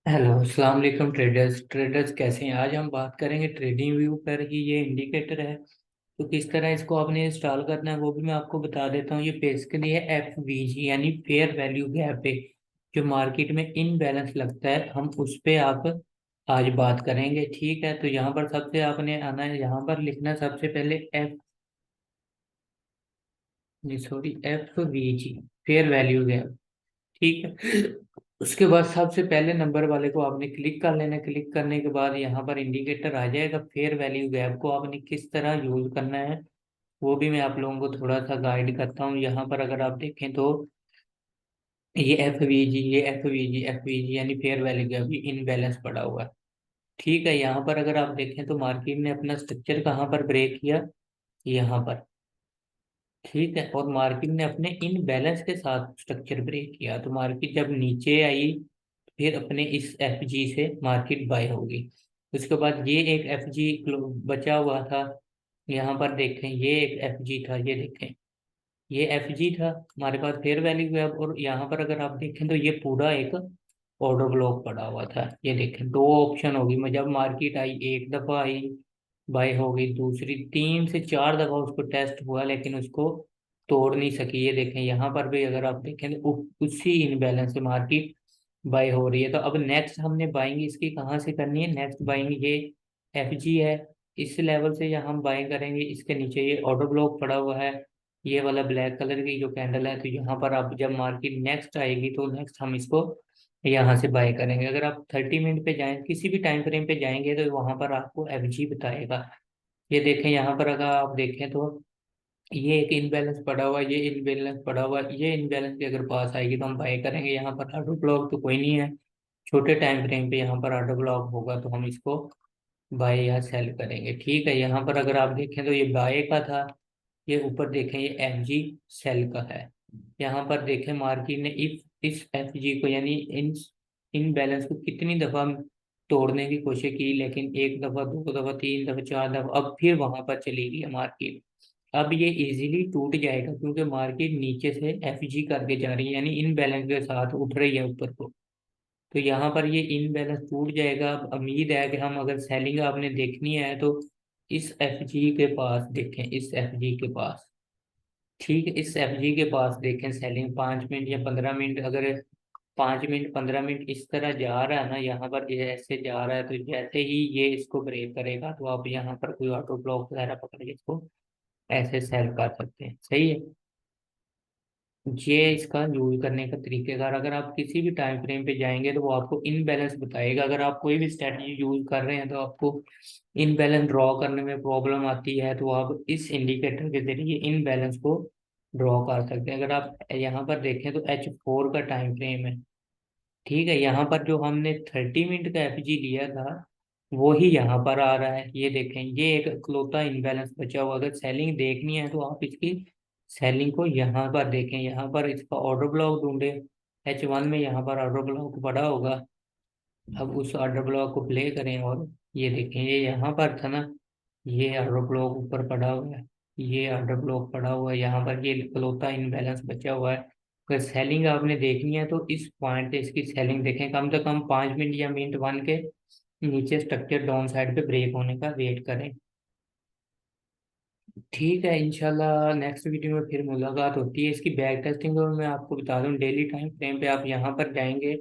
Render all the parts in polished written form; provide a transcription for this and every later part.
Hello अस्सलाम वालेकुम traders traders कैसे हैं। आज हम बात करेंगे ट्रेडिंग व्यू पर कि ये इंडिकेटर है तो किस तरह इसको आपने इंस्टॉल करना है वो भी मैं आपको बता देता हूँ। ये बेसिकली है एफवीजी यानी फेयर वैल्यू गैप पे जो मार्केट में इनबैलेंस लगता है, हम उस पे आप आज बात करेंगे। ठीक है, तो यहाँ पर सबसे आपने आना है, यहाँ पर लिखना है सबसे पहले F sorry FVG fair value gap. ठीक है, उसके बाद सबसे पहले नंबर वाले को आपने क्लिक कर लेना। क्लिक करने के बाद यहाँ पर इंडिकेटर आ जाएगा। फेयर वैल्यू गैप को आपने किस तरह यूज करना है वो भी मैं आप लोगों को थोड़ा सा गाइड करता हूँ। यहाँ पर अगर आप देखें तो ये एफ वी जी यानी फेयर वैल्यू गैप ये इनबैलेंस पड़ा हुआ है। ठीक है, यहाँ पर अगर आप देखें तो मार्केट ने अपना स्ट्रक्चर कहाँ पर ब्रेक किया, यहाँ पर। ठीक है, और मार्केट ने अपने इन बैलेंस के साथ स्ट्रक्चर ब्रेक किया तो मार्केट जब नीचे आई फिर अपने इस एफ जी से मार्केट बाय होगी। उसके बाद ये एक एफ जी बचा हुआ था, यहाँ पर देखें ये एक एफ जी था, ये देखें ये एफ जी था हमारे पास फेयर वैल्यू है। और यहाँ पर अगर आप देखें तो ये पूरा एक ऑर्डर ब्लॉक पड़ा हुआ था। ये देखें दो ऑप्शन होगी, मैं जब मार्केट आई एक दफा आई बाय हो गई, दूसरी तीन से चार दफा उसको टेस्ट हुआ लेकिन उसको तोड़ नहीं सकी। ये देखें यहाँ पर भी अगर आप देखें तो उसी इनबैलेंस से मार्केट बाय हो रही है। तो अब नेक्स्ट हमने बाइंग इसकी कहाँ से करनी है, नेक्स्ट बाइंग ये एफ जी है, इस लेवल से यहाँ हम बाइंग करेंगे। इसके नीचे ये ऑर्डर ब्लॉक पड़ा हुआ है, ये वाला ब्लैक कलर की जो कैंडल है। तो यहाँ पर आप जब मार्केट नेक्स्ट आएगी तो नेक्स्ट हम इसको यहाँ से बाय करेंगे। अगर आप 30 मिनट पे जाएं, किसी भी टाइम फ्रेम पे जाएंगे तो वहां पर आपको एफ जी बताएगा। ये देखें यहाँ पर अगर आप देखें तो ये एक इनबैलेंस पड़ा हुआ है, ये इनबैलेंस पड़ा हुआ है। ये इनबैलेंस भी अगर पास आएगी तो हम बाय करेंगे। यहाँ पर ऑटो ब्लॉक तो कोई नहीं है, छोटे टाइम फ्रेम पे यहाँ पर ऑटो ब्लॉक होगा तो हम इसको बाय या सेल करेंगे। ठीक है, यहाँ पर अगर आप देखें तो ये बाय का था, ये ऊपर देखें ये एफ जी सेल का है। यहाँ पर देखें मार्केट ने इफ इस एफ जी को यानी इन बैलेंस को कितनी दफा तोड़ने की कोशिश की, लेकिन एक दफा दो दफा तीन दफा चार दफा, अब फिर वहां पर चली गई है मार्केट। अब ये इजीली टूट जाएगा क्योंकि मार्केट नीचे से एफ जी करके जा रही है यानी इन बैलेंस के साथ उठ रही है ऊपर को। तो यहाँ पर ये इन बैलेंस टूट जाएगा। अब उम्मीद है कि हम अगर सेलिंग आपने देखनी है तो इस एफ जी के पास देखें, इस एफ जी के पास। ठीक है, इस एफ जी के पास देखें सेलिंग 5 मिनट या 15 मिनट। अगर 5 मिनट 15 मिनट इस तरह जा रहा है ना, यहाँ पर ये ऐसे जा रहा है तो जैसे ही ये इसको ब्रेक करेगा तो आप यहाँ पर कोई ऑटो ब्लॉक वगैरह पकड़ के इसको ऐसे सेल कर सकते हैं। सही है, ये इसका यूज करने का तरीकेकार। अगर आप किसी भी टाइम फ्रेम पे जाएंगे तो वो आपको इनबैलेंस बताएगा। अगर आप कोई भी स्ट्रेटजी यूज कर रहे हैं तो आपको इनबैलेंस ड्रॉ करने में प्रॉब्लम आती है तो आप इस इंडिकेटर के जरिए इनबैलेंस को ड्रॉ कर सकते हैं। अगर आप यहाँ पर देखें तो H4 का टाइम फ्रेम है। ठीक है, यहाँ पर जो हमने 30 मिनट का एफ जी लिया था वो ही यहाँ पर आ रहा है। ये देखें ये एक इकलौता इनबैलेंस बचा हुआ। अगर सेलिंग देखनी है तो आप इसकी सेलिंग को यहाँ पर देखें, यहाँ पर इसका ऑर्डर ब्लॉक ढूंढे। H1 में यहाँ पर ऑर्डर ब्लॉक पड़ा होगा। अब उस ऑर्डर ब्लॉक को प्ले करें और ये देखें ये यहाँ पर था ना, ये ऑर्डर ब्लॉक ऊपर पड़ा हुआ है, ये ऑर्डर ब्लॉक पड़ा हुआ है। यहाँ पर ये इकलौता इनबैलेंस बचा हुआ है। अगर सेलिंग आपने देखनी है तो इस पॉइंट पे इसकी सेलिंग देखें, कम से कम 5 मिनट या मिनट वन के नीचे स्ट्रक्चर डाउन साइड पे ब्रेक होने का वेट करें। ठीक है, इंशाल्लाह नेक्स्ट वीडियो में फिर मुलाकात होती है। इसकी बैक टेस्टिंग और मैं आपको बता दूं, डेली टाइम फ्रेम पे आप यहाँ पर जाएंगे।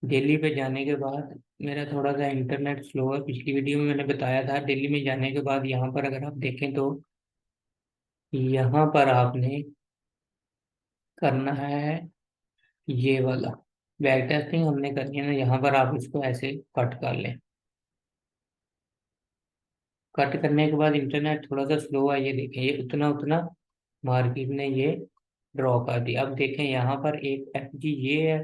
दिल्ली पे जाने के बाद मेरा थोड़ा सा इंटरनेट स्लो है, पिछली वीडियो में मैंने बताया था। दिल्ली में जाने के बाद यहाँ पर अगर आप देखें तो यहाँ पर आपने करना है ये वाला बैक टेस्टिंग हमने करनी है ना। यहाँ पर आप इसको ऐसे कट कर लें। कट करने के बाद इंटरनेट थोड़ा सा स्लो है, ये देखें ये उतना उतना मार्केट ने ये ड्रॉ कर दिया। अब देखें यहाँ पर एक एफ जी ये है,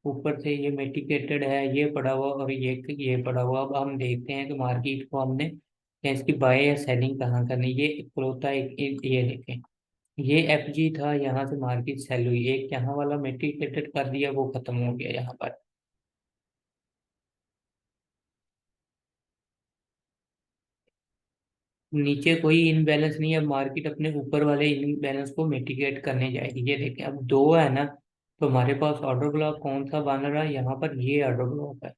ऊपर से ये मेटिकेटेड है, ये पड़ा हुआ और ये पड़ा हुआ। अब हम देखते हैं कि मार्केट को हमने या इसकी बाय या सेलिंग कहाँ करनी। ये इकलौता ये देखें ये एफ जी था, यहाँ से मार्केट सेल हुई। एक यहाँ वाला मेटिकेटेड कर दिया, वो खत्म हो गया यहाँ पर। नीचे कोई इनबैलेंस नहीं है, अब मार्केट अपने ऊपर वाले इनबैलेंस को मिटिगेट करने जाएगी। ये देखें अब दो है ना, तो हमारे पास ऑर्डर ब्लॉक कौन सा बन रहा है, यहाँ पर ये ऑर्डर ब्लॉक है।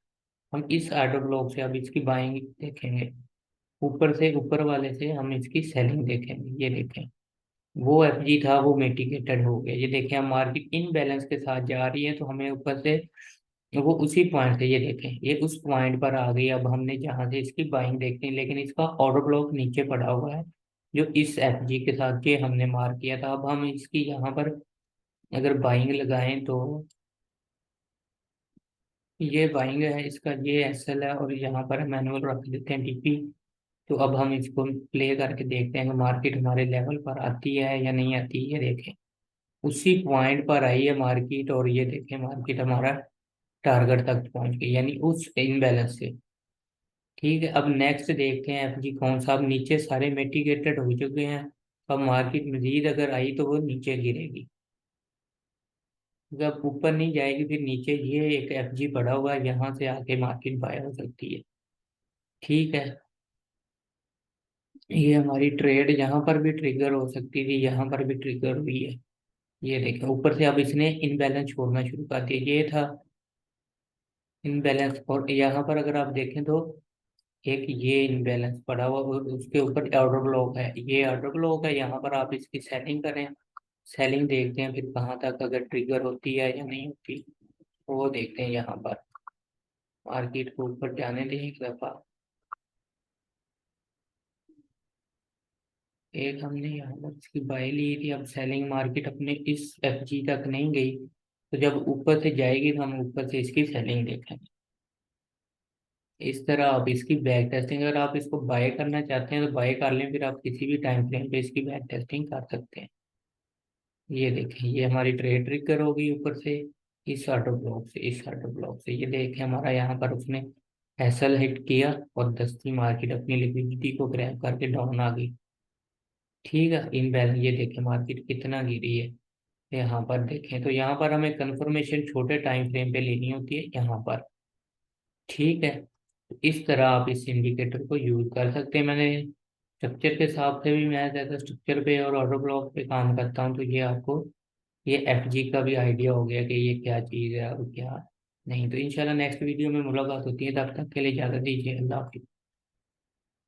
हम इस ऑर्डर ब्लॉक से अब इसकी बाइंग देखेंगे, ऊपर से, ऊपर वाले से हम इसकी सेलिंग देखेंगे। ये देखें, वो एफजी था वो मिटिगेटेड हो गया। ये देखें, हम मार्केट इन बैलेंस के साथ जा रही है, तो हमें ऊपर से वो उसी पॉइंट से, ये देखें ये उस पॉइंट पर आ गई। अब हमने जहां से इसकी बाइंग देखनी है, लेकिन इसका ऑर्डर ब्लॉक नीचे पड़ा हुआ है जो इस एफजी के साथ ये हमने मार्क किया था। अब हम इसकी यहाँ पर अगर बाइंग लगाएं तो ये बाइंग है इसका, ये एसएल है, और यहाँ पर मैनुअल रख देते हैं टीपी। तो अब हम इसको प्ले करके देखते हैं कि मार्केट हमारे लेवल पर आती है या नहीं आती है। ये देखें, उसी पॉइंट पर आई है मार्केट, और ये देखें मार्केट हमारा टारगेट तक पहुंच गई, यानी उस इनबैलेंस से। ठीक है, अब नेक्स्ट देखते हैं एफजी कौन सा। अब नीचे सारे मिटिगेटेड हो चुके हैं। अब मार्केट मजीद अगर आई तो वो नीचे गिरेगी, जब ऊपर नहीं जाएगी फिर नीचे। ये एक एफजी पड़ा हुआ है, यहाँ से आके मार्केट बाय हो सकती है। ठीक है, ये हमारी ट्रेड यहाँ पर भी ट्रिगर हो सकती थी, यहाँ पर भी ट्रिगर हुई है। ये देखें, ऊपर से अब इसने इनबैलेंस छोड़ना शुरू कर दिया। ये था इनबैलेंस, और यहाँ पर अगर आप देखें तो एक ये इनबैलेंस पड़ा हुआ, और उसके ऊपर ऑर्डर ब्लॉक है। ये ऑर्डर ब्लॉक है, यहाँ पर आप इसकी सेलिंग करें। सेलिंग देखते हैं फिर कहाँ तक अगर ट्रिगर होती है या नहीं होती, वो देखते हैं। यहाँ पर मार्केट को ऊपर जाने दें एक दफा। एक हमने यहाँ पर इसकी बाई ली थी, अब सेलिंग मार्केट अपने इस एफजी तक नहीं गई, तो जब ऊपर से जाएगी तो हम ऊपर से इसकी सेलिंग देखेंगे। इस तरह आप इसकी बैक टेस्टिंग, अगर आप इसको बाय करना चाहते हैं तो बाय कर लें, फिर आप किसी भी टाइम फ्रेम पे इसकी बैक टेस्टिंग कर सकते हैं। ये देखें, ये हमारी ट्रेड ट्रिगर होगी ऊपर से, इस ऑटो ब्लॉक से, इस ऑटो ब्लॉक से। ये देखें, हमारा यहाँ पर उसने एसएल हिट किया और दस्ती मार्केट अपनी लिक्विडिटी को ग्रैब करके डाउन आ गई। ठीक है, इन बैलेंस, ये देखें मार्केट कितना गिरी है। यहाँ पर देखें तो यहाँ पर हमें कंफर्मेशन छोटे टाइम फ्रेम पे लेनी होती है यहाँ पर। ठीक है, तो इस तरह आप इस इंडिकेटर को यूज कर सकते हैं। मैंने स्ट्रक्चर के हिसाब से भी, मैं ज़्यादा स्ट्रक्चर पे और ऑर्डर ब्लॉक पे काम करता हूँ, तो ये आपको ये एफजी का भी आइडिया हो गया कि ये क्या चीज़ है और क्या नहीं। तो इंशाल्लाह नेक्स्ट वीडियो में मुलाकात होती है, तब तक के लिए इजाज़त दीजिए। अल्लाह हाफिज़।